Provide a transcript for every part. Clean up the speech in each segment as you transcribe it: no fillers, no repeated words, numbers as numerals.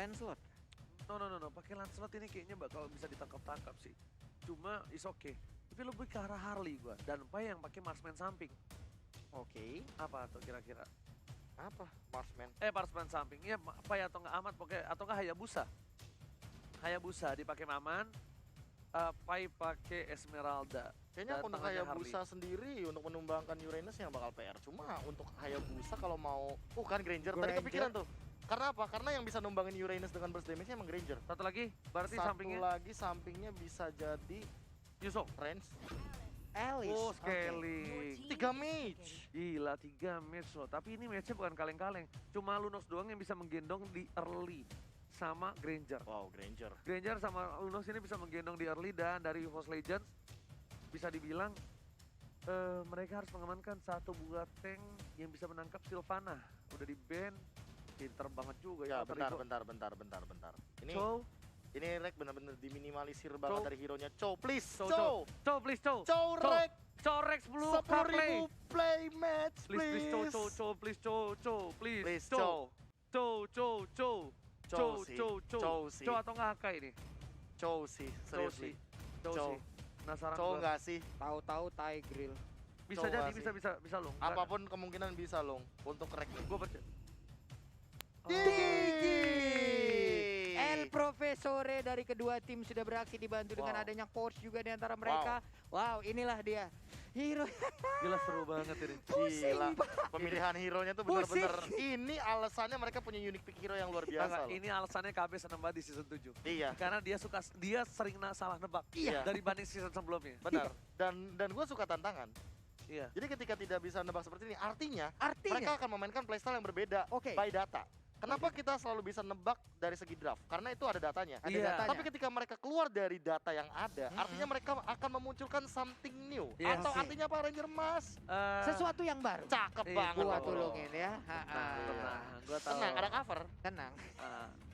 Lancelot. No. Pakai Lancelot ini kayaknya bakal bisa ditangkap-tangkap sih. Cuma is okay. Tapi lebih ke arah Harley gua. Dan Pai yang pakai marksman samping. Oke. Apa tuh kira-kira? Apa? Marksman. Marksman samping. Iya, Pai atau nggak Amat pakai atau nggak Hayabusa. Hayabusa dipakai Maman. Pai pakai Esmeralda. Kayaknya Dan untuk tangannya Hayabusa sendiri untuk menumbangkan Uranus yang bakal PR. Cuma untuk Hayabusa kalau mau kan Granger. Tadi Granger. kepikiran tuh. Karena apa? Karena yang bisa numbangin Uranus dengan burst damage-nya emang Granger. Satu lagi, berarti Satu sampingnya lagi sampingnya bisa jadi Yusuf. Range. Alice. Oh, Oke. scaling. 3 mage. Gila, 3 match loh. Tapi ini match-nya bukan kaleng-kaleng. Cuma Lunox doang yang bisa menggendong di early sama Granger. Wow, Granger. Granger sama Lunox ini bisa menggendong di early dan dari Host Legends bisa dibilang mereka harus mengamankan satu buah tank yang bisa menangkap Sylvana. Udah di ban, pinter banget juga Ya, ya. bentar. Ini Rek bener-bener diminimalisir banget Chow. dari hero-nya. Chow, please. Chow, please, Chow. Chow, Rek. Chow, Rex, Blue, 10.000 play match, please, please. Chow, please, Chow, please. Please, Chow. Chow sih. Chow atau nggak Hakai ini? Chow sih, seriously. Chow Chow. sih. Penasaran Chow gua. nggak sih? Tahu-tahu Thai grill. Bisa Chow jadi, nggak bisa loh. Apapun kemungkinan bisa, Long. Untuk Rek nih. Gue percaya. Digi! El Profesore dari kedua tim sudah beraksi dibantu dengan Wow. adanya coach juga di antara mereka. Wow, inilah dia. Hero. Gila seru banget ini. Gila, Pak. pemilihan hero-nya tuh Pusing. bener-bener. Ini alasannya mereka punya unique pick hero yang luar biasa loh. Ini alasannya KB seneng banget di season 7. Iya, Karena dia sering salah nebak. Iya. Dari banding season sebelumnya. benar. Dan gue suka tantangan. Iya. Jadi ketika tidak bisa nebak seperti ini, artinya Artinya? mereka akan memainkan playstyle yang berbeda Oke. by data. Kenapa kita selalu bisa nebak dari segi draft? Karena itu ada datanya. Ada Iya. datanya. Tapi ketika mereka keluar dari data yang ada, artinya mereka akan memunculkan something new. Iya Atau sih. artinya apa, Ranger Mas? Sesuatu yang baru. Cakep Iya, banget. Gua loh. tulungin ya. Tenang, gue tahu. Tenang, ada cover. Tenang.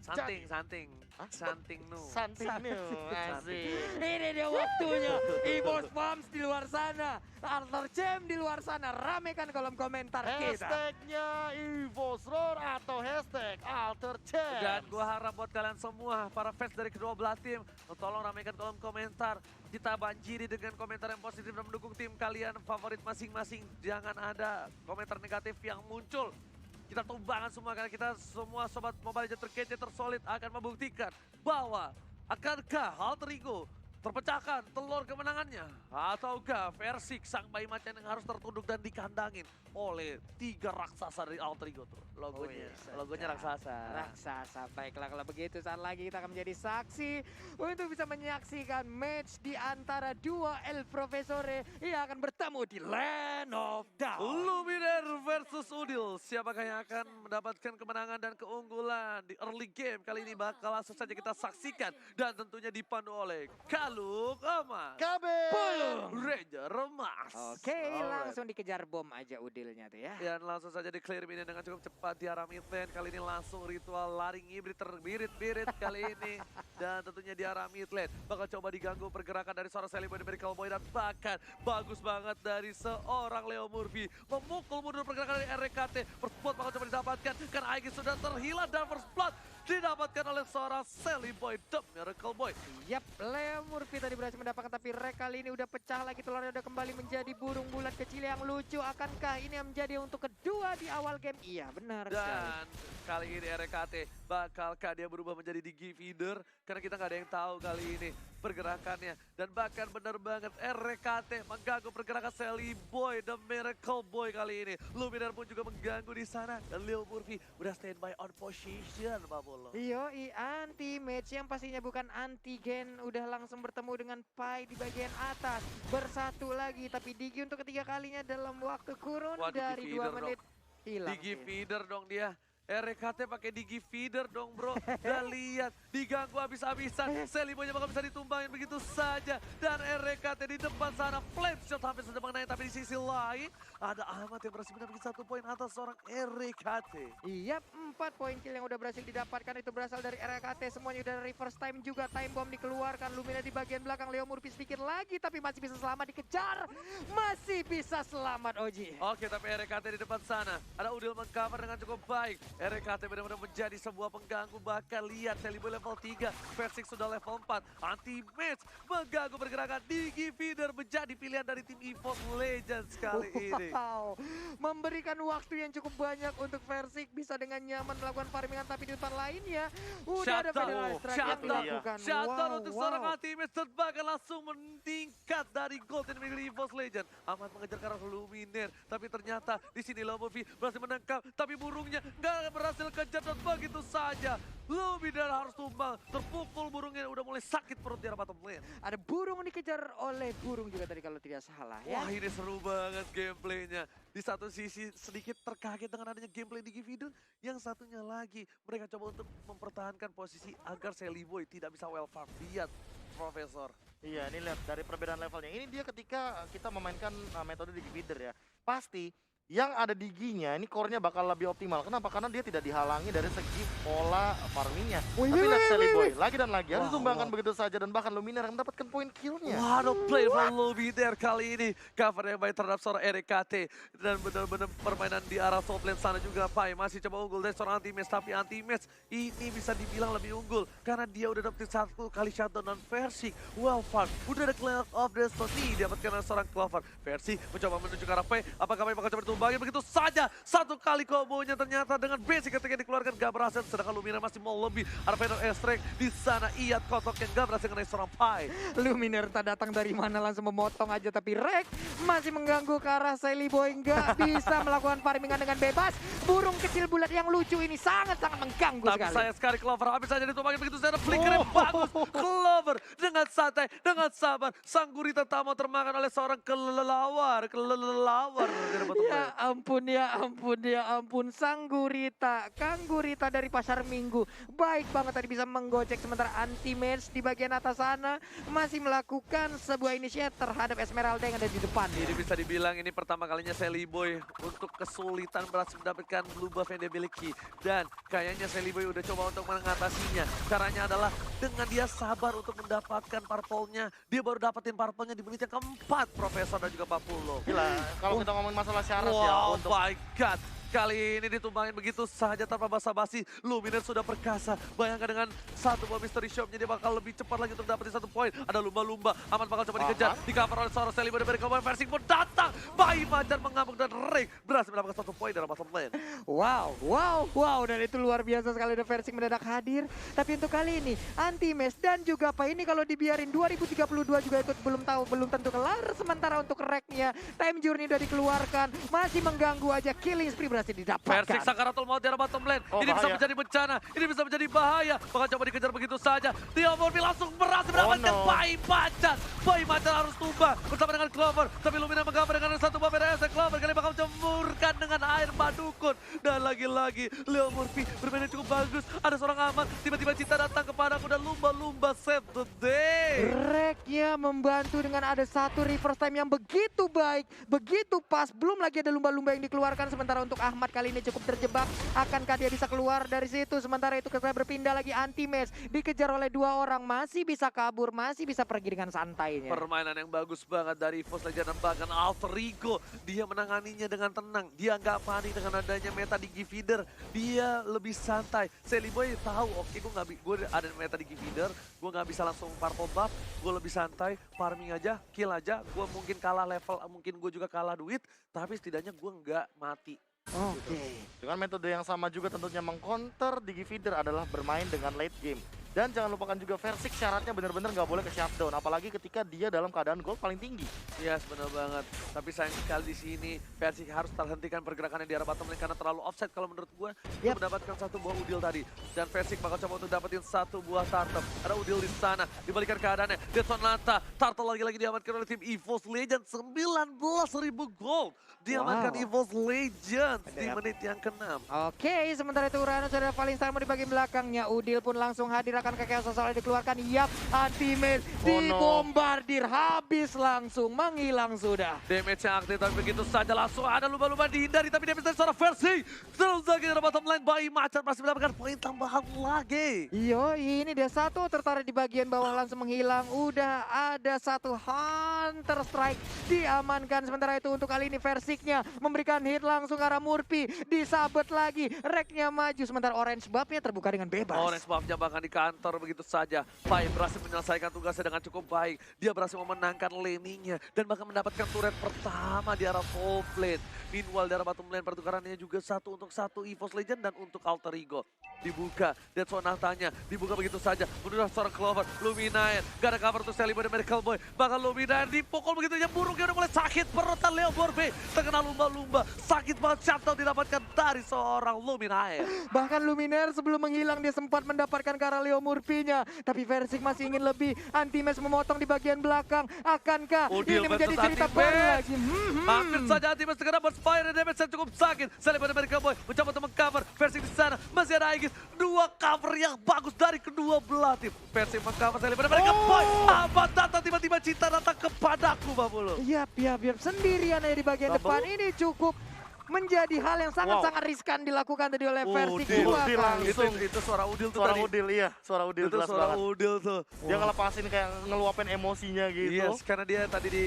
Santing. Hah? Santing nu. Something new. Asik. Ini dia waktunya. Evos Farms di luar sana. Alter Jam di luar sana. Ramekan kolom komentar kita. Hashtagnya Evos Roar atau hashtag Alter Champs. Dan gue harap buat kalian semua, para fans dari kedua belah tim, tolong ramaikan kolom komentar. Kita banjiri dengan komentar yang positif dan mendukung tim kalian favorit masing-masing. Jangan ada komentar negatif yang muncul. Kita tumbangkan semua karena kita semua sobat Mobile Legends terkece, tersolid akan membuktikan bahwa akankah Alter Ego terpecahkan telur kemenangannya, ataukah versi sang bayi macan yang harus tertunduk dan dikandangin oleh 3 raksasa dari Alter Ego tuh. Logonya raksasa. Raksasa. Baiklah kalau begitu saat lagi kita akan menjadi saksi untuk bisa menyaksikan match di antara dua El Profesore yang akan bertemu di Land of Doubt. Luminer versus Udil. Siapakah yang akan mendapatkan kemenangan dan keunggulan di early game kali ini bakal langsung saja kita saksikan. Dan tentunya dipandu oleh Kaluk Ama. KB. Ranger Mas. Oke, langsung dikejar bom aja Udilnya tuh ya. Dan langsung saja diklaim ini dengan cukup cepat di arah mid lane. Kali ini langsung ritual laring hibrid terbirit-birit kali ini. Dan tentunya di arah mid lane bakal coba diganggu pergerakan dari seorang Celeboy dari Cowboy. Dan bahkan bagus banget dari seorang Leo Murphy. Memukul mundur pergerakan dari RKT. First blood bakal coba didapatkan karena Aegis sudah terhilang dan first blood didapatkan oleh seorang Celeboy The Miracle Boy. Yap, Leo Murphy tadi berhasil mendapatkan tapi Rek kali ini udah pecah lagi, telurnya udah kembali menjadi burung bulat kecil yang lucu. Akankah ini yang menjadi untuk kedua di awal game? Iya, benar sekali. Dan kali ini RKT bakalkah dia berubah menjadi Digi Feeder? Karena kita nggak ada yang tahu kali ini pergerakannya. Dan bahkan benar banget RKT mengganggu pergerakan Celeboy The Miracle Boy kali ini. Luminar pun juga mengganggu di sana. Dan Leo Murphy udah standby on position, Pak Bolo. Yoi, anti match yang pastinya bukan antigen udah langsung bertemu dengan Pai di bagian atas. Bersatu lagi tapi Digi untuk ketiga kalinya dalam waktu kurun Waduh, dari Digi 2 feeder menit. Hilang. Digi Feeder dong dia. RKT pakai Digi Feeder dong bro. Dan lihat diganggu habis-habisan. Celeboynya bakal bisa ditumbangin begitu saja. Dan RKT di depan sana flame shot hampir saja mengenai. Tapi di sisi lain ada Ahmad yang berhasil mendapatkan 1 poin atas seorang RKT. Iya, 4 poin kill yang udah berhasil didapatkan itu berasal dari RKT. Semuanya udah reverse time juga. Time bomb dikeluarkan. Lumina di bagian belakang. Leo Murphy sedikit lagi tapi masih bisa selamat dikejar. Masih bisa selamat Oji. Oke, tapi RKT di depan sana. Ada Udil mengcover dengan cukup baik. RKT benar-benar menjadi sebuah pengganggu. Bahkan lihat Celiboy level 3, Versik sudah level 4. Anti-match mengganggu pergerakan. Digi Feeder menjadi pilihan dari tim EVOS Legends kali ini. Wow, memberikan waktu yang cukup banyak untuk Versik bisa dengan nyaman melakukan farmingan, tapi di depan lainnya udah ada Federal Strike yang dilakukan. Shutdown untuk seorang Anti-match dan bahkan langsung meningkat dari gold yang dimiliki EVOS Legends. Amat mengejar ke arah Luminer, tapi ternyata di sini Lomovi berhasil menangkap, tapi burungnya nggak berhasil kejar dan begitu saja Luminer harus tumbang. Terpukul burungnya, udah mulai sakit perut di arah bottom lane. Ada burung dikejar oleh burung juga tadi kalau tidak salah ya. Wah, ini seru banget gameplaynya. Di satu sisi sedikit terkaget dengan adanya gameplay di Gividun, yang satunya lagi mereka coba untuk mempertahankan posisi agar Celiboy tidak bisa well far. Lihat, Profesor. Iya, ini lihat dari perbedaan levelnya. Ini dia ketika kita memainkan metode Digi Feeder ya. Pasti yang ada Diginya ini core-nya bakal lebih optimal. Kenapa? Karena dia tidak dihalangi dari segi pola farmingnya. Tapi lihat Celiboy lagi dan lagi harus ditumbangkan begitu saja, dan bahkan Luminer yang mendapatkan poin killnya. What a play from Luminer kali ini. Cover yang baik terhadap seorang RKT. Dan benar-benar permainan di arah top lane sana juga Pai masih coba unggul dari seorang Anti-match. Tapi Anti-match ini bisa dibilang lebih unggul karena dia udah dapetin 1 kali shutdown dan Versik. Well fun. Udah ada Cloud of Destiny dapatkan oleh seorang Clover. Versik mencoba menuju ke arah Pai. Apakah Pai bakal coba ditumbangin? Begitu saja 1 kali kombonya ternyata dengan basic ketika dikeluarkan gak berhasil. Sedangkan Luminer masih mau lebih. Ada Venom Airstrike di sana. Iyat kotok yang gak berhasil mengenai seorang Pai. Luminer tak datang dari mana langsung memotong aja, tapi Rek masih mengganggu ke arah Celiboy, nggak bisa melakukan farmingan dengan bebas. Burung kecil bulat yang lucu ini sangat-sangat mengganggu Tapi sekali. sayang sekali Clover habis saja ditumbangin begitu saja. Flicker yang bagus. Clover dengan santai, dengan sabar. Sang gurita tak mau termakan oleh seorang kelelawar. Ya ampun, ya ampun, ya ampun. Sang gurita, Kang Gurita dari Pasar Minggu. Baik banget tadi bisa menggocek, sementara Anti-match di bagian atas sana masih melakukan sebuah inisiatif terhadap Esmeralda yang ada di depan. Ini bisa dibilang ini pertama kalinya Celiboy untuk kesulitan berhasil mendapatkan blue buff yang dia miliki. Dan kayaknya Celiboy udah coba untuk mengatasinya. Caranya adalah dengan dia sabar untuk mendapatkan purple-nya. Dia baru dapetin purple-nya di menit yang keempat, Profesor dan juga Papulo. Gila, kalau kita ngomongin masalah syarat ya Wow, untuk my God. Kali ini ditumbangin begitu saja tanpa basa-basi. Luminer sudah perkasa. Bayangkan dengan 1 buah mystery shop-nya dia bakal lebih cepat lagi untuk dapetin 1 poin. Ada lumba-lumba. Aman bakal coba dikejar. Di cover oleh seorang Celiboy dari kawan Versik pun datang. Bayi Macan mengamuk dan Ring berhasil mendapatkan 1 poin dalam bottom lane. Wow. Dan itu luar biasa sekali ada Versik mendadak hadir. Tapi untuk kali ini Anti-match dan juga apa ini kalau dibiarin 2032 juga ikut belum tentu kelar. Sementara untuk Rek-nya time journey udah dikeluarkan. Masih mengganggu aja, killing spree berhasil didapatkan. Versik Sakaratul Maut di arah bottom lane. Oh, Ini bisa bahaya. menjadi bencana. Ini bisa menjadi bahaya. Bakal coba dikejar begitu saja. Tio Morbi langsung berhasil mendapatkan no. Bayi Macan. Bayi Macan harus tumbang bersama dengan Clover. Tapi Lumina menggambar dengan 1 buah PDS. Clover kali bakal cemurkan dengan air badukun. Dan lagi-lagi Leo Murphy bermain cukup bagus. Ada seorang aman. Tiba-tiba Cinta datang kepadaku dan lumba-lumba save the day. Rek-nya membantu dengan ada 1 reverse time yang begitu baik, begitu pas. Belum lagi ada lumba-lumba yang dikeluarkan. Sementara untuk Ahmad kali ini cukup terjebak. Akankah dia bisa keluar dari situ? Sementara itu kita berpindah lagi Anti-match. Dikejar oleh 2 orang. Masih bisa kabur, masih bisa pergi dengan santainya. Permainan yang bagus banget dari EVOS Legends dan bahkan Alter Ego. Dia menanganinya dengan tenang. Dia nggak panik dengan adanya meta di Feeder. Dia lebih santai. Celiboy tahu, oke gue ada meta di Feeder. Gue nggak bisa langsung purple buff. Gue lebih santai, farming aja, kill aja. Gue mungkin kalah level, mungkin gue juga kalah duit. Tapi setidaknya gue nggak mati. Oke. dengan metode yang sama juga tentunya mengcounter Digi Feeder adalah bermain dengan late game. Dan jangan lupakan juga Versik syaratnya benar-benar nggak boleh ke shutdown, apalagi ketika dia dalam keadaan gold paling tinggi. Iya, benar banget. Tapi sayang sekali di sini Versik harus terhentikan pergerakannya di arah bottom lane karena terlalu offside kalau menurut gue. Dia mendapatkan 1 buah udil tadi. Dan Versik bakal coba untuk dapetin 1 buah turtle. Ada udil di sana. Dibalikan keadaannya. Detsonata. Turtle lagi-lagi diamankan oleh tim EVOS Legends. 19.000 gold. Diamankan EVOS Legends di menit yang ke-6. Oke, sementara itu Uranus ada paling sama di bagian belakangnya. Udil pun langsung hadir akan Akankah Chaos Assault dikeluarkan? Yap, Ultimate Oh, no. dibombardir. Habis langsung, menghilang sudah. Damage yang aktif tapi begitu saja langsung ada lumba-lumba dihindari tapi damage dari seorang versi. Terus lagi dari bottom lane Bayi Macan masih mendapatkan poin tambahan lagi. Yo, ini dia satu tertarik di bagian bawah langsung menghilang. Udah ada satu Hunter Strike diamankan. Sementara itu untuk kali ini Versiknya memberikan hit langsung ke arah Murphy. Disabet lagi, Reknya maju. Sementara Orange Buff-nya terbuka dengan bebas. Orange buff-nya bahkan di kantor begitu saja. Pai berhasil menyelesaikan tugasnya dengan cukup baik. Dia berhasil memenangkan laning-nya dan bahkan mendapatkan turret pertama di arah top lane. Meanwhile di arah bottom lane pertukarannya juga 1-1 EVOS Legend dan untuk Alter Ego. Dibuka, Dead Sonatanya dibuka begitu saja. Menuju seorang Clover, Luminaire. Gak ada cover untuk Celebi dan Miracle Boy. Bahkan Luminaire dipukul begitu aja buruknya udah mulai sakit perotan Leo Borbe. Terkena lumba-lumba. Sakit banget shutdown didapatkan dari seorang Luminaire. Bahkan Luminaire sebelum menghilang dia sempat mendapatkan ke arah Leo Murphy-nya. Tapi Versik masih ingin lebih. Anti-Match memotong di bagian belakang. Akankah Udil ini menjadi versus cerita Anti-Match. baru lagi? Hampir saja Anti-Match segera berspire dan damage yang cukup sakit. Celebi dan Miracle Boy mencoba untuk meng-cover. Versi di sana masih ada Aegis. Dua cover yang bagus dari kedua belah tim. Versi meng-cover Celebi dan Miracle Boy. Abad datang tiba-tiba cinta datang kepadaku Babulu. Yap. Sendirian aja di bagian depan. Ini cukup menjadi hal yang sangat-sangat riskan dilakukan tadi oleh Versik Udil, dua Udil kali. langsung. Itu suara Udil tuh Suara tadi. Udil, iya. Suara Udil Itu jelas suara banget. Udil tuh. Dia ngelepasin kayak ngeluapin emosinya gitu. Yes, karena dia tadi di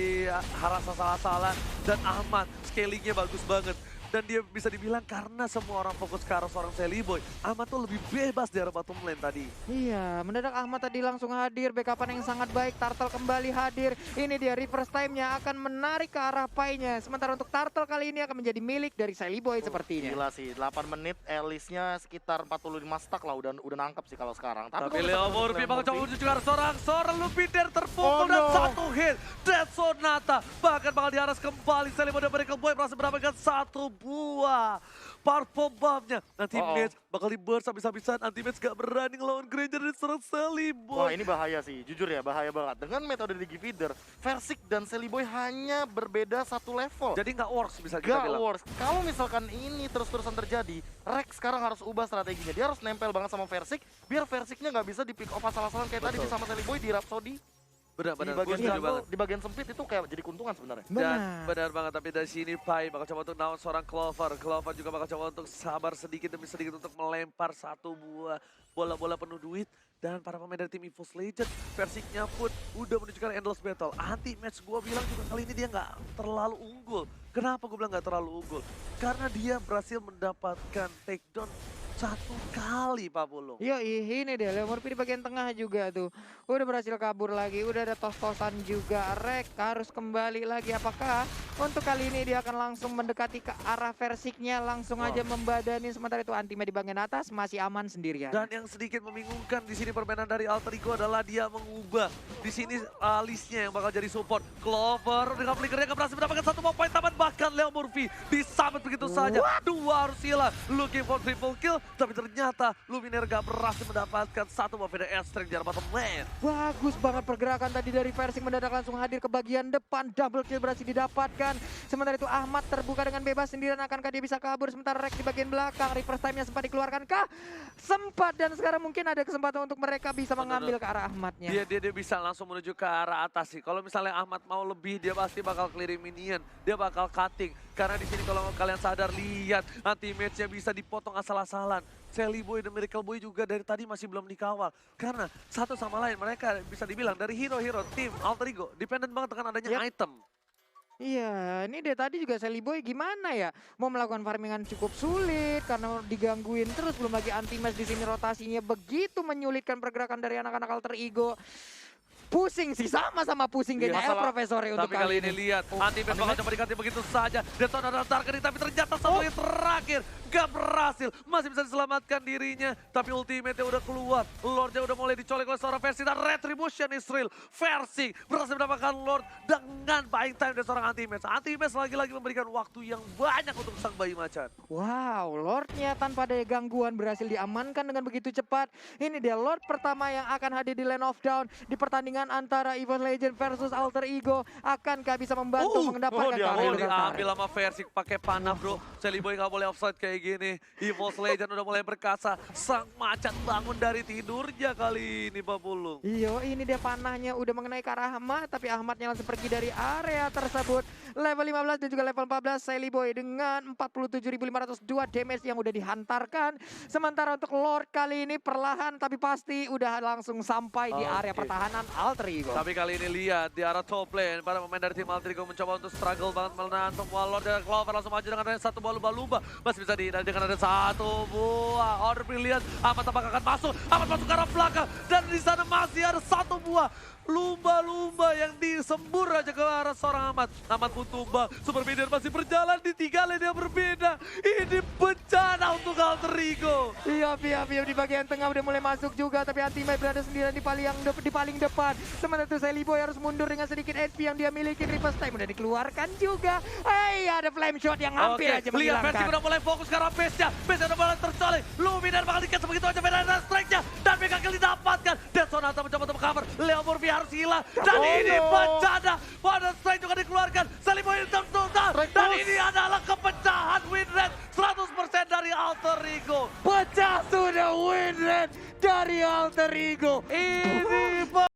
harasa salah-salah dan Ahmad scalingnya bagus banget. Dan dia bisa dibilang karena semua orang fokus ke arah seorang Celebi, Ahmad tuh lebih bebas di arah bottom lane tadi. Iya, mendadak Ahmad tadi langsung hadir, backupan yang sangat baik, Turtle kembali hadir. Ini dia reverse time-nya akan menarik ke arah Pai-nya. Sementara untuk Turtle kali ini akan menjadi milik dari Celebi sepertinya. Gila sih, 8 menit Alice-nya sekitar 45 stack lah, udah nangkep sih kalau sekarang. Tapi kalau Leo misalkan Murphy Leo bakal coba Murphy- menuju ke arah seorang Lupiter terpukul Oh, dan no. satu hit. Dead Sonata bahkan bakal diaras kembali. Celebi dan Miracle Boy berhasil mendapatkan satu buah Purple Bomb-nya. Nanti match bakal di-burst habis-habisan. Anti-match gak berani ngelawan Granger dan serang Celebi. Wah ini bahaya sih, jujur ya bahaya banget. Dengan metode Digi Feeder, Versik dan Celebi hanya berbeda satu level. Jadi gak works bisa kita Gak bilang. works. Kalau misalkan ini terus-terusan terjadi, Rex sekarang harus ubah strateginya. Dia harus nempel banget sama Versik, biar Versiknya nggak bisa di pick off asal-asalan kayak tadi Betul. sama Celebi di Rhapsody. Di Benar-benar bagian gue setuju jungle, banget. di bagian sempit itu kayak jadi keuntungan sebenarnya. Dan benar banget, tapi dari sini Pai bakal coba untuk nawan seorang Clover. Clover juga bakal coba untuk sabar sedikit demi sedikit untuk melempar satu buah bola-bola penuh duit. Dan para pemain dari tim EVOS Legend, Versiknya pun udah menunjukkan endless battle. Anti-match gue bilang juga kali ini dia nggak terlalu unggul. Kenapa gue bilang nggak terlalu unggul? Karena dia berhasil mendapatkan takedown satu kali, Pak Pulung. Yo, ini dia Leo Murphy di bagian tengah juga tuh. Udah berhasil kabur lagi, udah ada tos-tosan juga. Rek harus kembali lagi. Apakah untuk kali ini dia akan langsung mendekati ke arah Versiknya, langsung aja membadani. Sementara itu Anti-Match di bagian atas masih aman sendirian. Dan yang sedikit membingungkan di sini permainan dari Alter Ego adalah dia mengubah di sini listnya yang bakal jadi support. Clover dengan flickernya gak berhasil mendapatkan satu poin taman, bahkan Leo Murphy disabet begitu saja. Dua harus hilang, looking for triple kill, tapi ternyata Luminaire gak berhasil mendapatkan satu buah Veda Airstrike di arah bottom lane. Bagus banget pergerakan tadi dari Versik, mendadak langsung hadir ke bagian depan. Double kill berhasil didapatkan. Sementara itu Ahmad terbuka dengan bebas sendirian. Akankah dia bisa kabur? Sementara Rek di bagian belakang. Reverse time-nya sempat dikeluarkan kah? Sempat, dan sekarang mungkin ada kesempatan untuk mereka bisa mengambil ke arah Ahmadnya. Dia bisa langsung menuju ke arah atas sih. Kalau misalnya Ahmad mau lebih, dia pasti bakal clearing minion. Dia bakal cutting. Karena di sini kalau kalian sadar, lihat anti-match-nya bisa dipotong asal-asalan. Celebi dan Miracle Boy juga dari tadi masih belum dikawal. Karena satu sama lain mereka bisa dibilang dari hero-hero tim Alter Ego dependent banget dengan adanya item. Iya, ini dia tadi juga Celebi gimana ya? Mau melakukan farmingan cukup sulit karena digangguin terus, belum lagi Anti-Match di sini rotasinya begitu menyulitkan pergerakan dari anak-anak Alter Ego. Pusing sih, sama-sama pusing kayaknya El Profesor untuk Tapi kali ini lihat, Anti-Match bakal coba diganti begitu saja. Deton ada targeting, tapi ternyata satu yang terakhir gak berhasil. Masih bisa diselamatkan dirinya, tapi ultimate-nya udah keluar. Lord-nya udah mulai dicolek oleh seorang Versi dan Retribution is real. Versi berhasil mendapatkan Lord dengan buying time dari seorang Anti-Match. Anti-Match lagi-lagi memberikan waktu yang banyak untuk sang bayi macan. Wow, Lord-nya tanpa ada gangguan berhasil diamankan dengan begitu cepat. Ini dia Lord pertama yang akan hadir di Land of Dawn di pertandingan antara EVOS Legend versus Alter Ego. Akankah bisa membantu mendapatkan dia karir Oh, tertarik? diambil sama Versi pakai panah, bro. Celebi gak boleh offside kayak kayak gini. EVOS Legend udah mulai berkasa. Sang macan bangun dari tidurnya kali ini, Pak Pulung. Iyo, ini dia panahnya udah mengenai ke arah Ahmad, tapi Ahmadnya langsung pergi dari area tersebut. Level 15 dan juga level 14, Sally Boy dengan 47.502 damage yang udah dihantarkan. Sementara untuk Lord kali ini perlahan tapi pasti udah langsung sampai di area Oke. pertahanan Alter Ego. Tapi kali ini lihat di arah top lane, para pemain dari tim Alter Ego mencoba untuk struggle banget menahan semua Lord dan Clover langsung maju dengan ada satu buah lumba-lumba. Masih bisa dihindari dengan ada satu buah. Order brilliant, Ahmad apakah akan masuk? Ahmad masuk ke arah belakang dan di sana masih ada satu buah lumba-lumba yang disembur aja ke arah seorang Ahmad. Ahmad pun tumbang, Super Minion masih berjalan di 3 lane yang berbeda. Ini bencana untuk Alter Ego. Iya, di bagian tengah udah mulai masuk juga, tapi Anti-Mai berada sendirian di paling depan. Sementara itu Sally Boy harus mundur dengan sedikit HP yang dia miliki. Reverse time udah dikeluarkan juga. Ada flame shot yang hampir aja lihat menghilangkan. Messi udah mulai fokus ke arah base-nya. Base udah mulai tercolek. Luminar bakal dikasih begitu aja Fernanda strike-nya. Dan mega kill didapatkan. Dan Sonata mencoba untuk cover. Leo Murphy harus hilang. Dan ini bencana. Pada strike juga dikeluarkan. Sally Boy tertutup. Dan ini adalah kepecahan win rate 100% dari Alter Ego. Pecah sudah win rate dari Alter Ego. Ini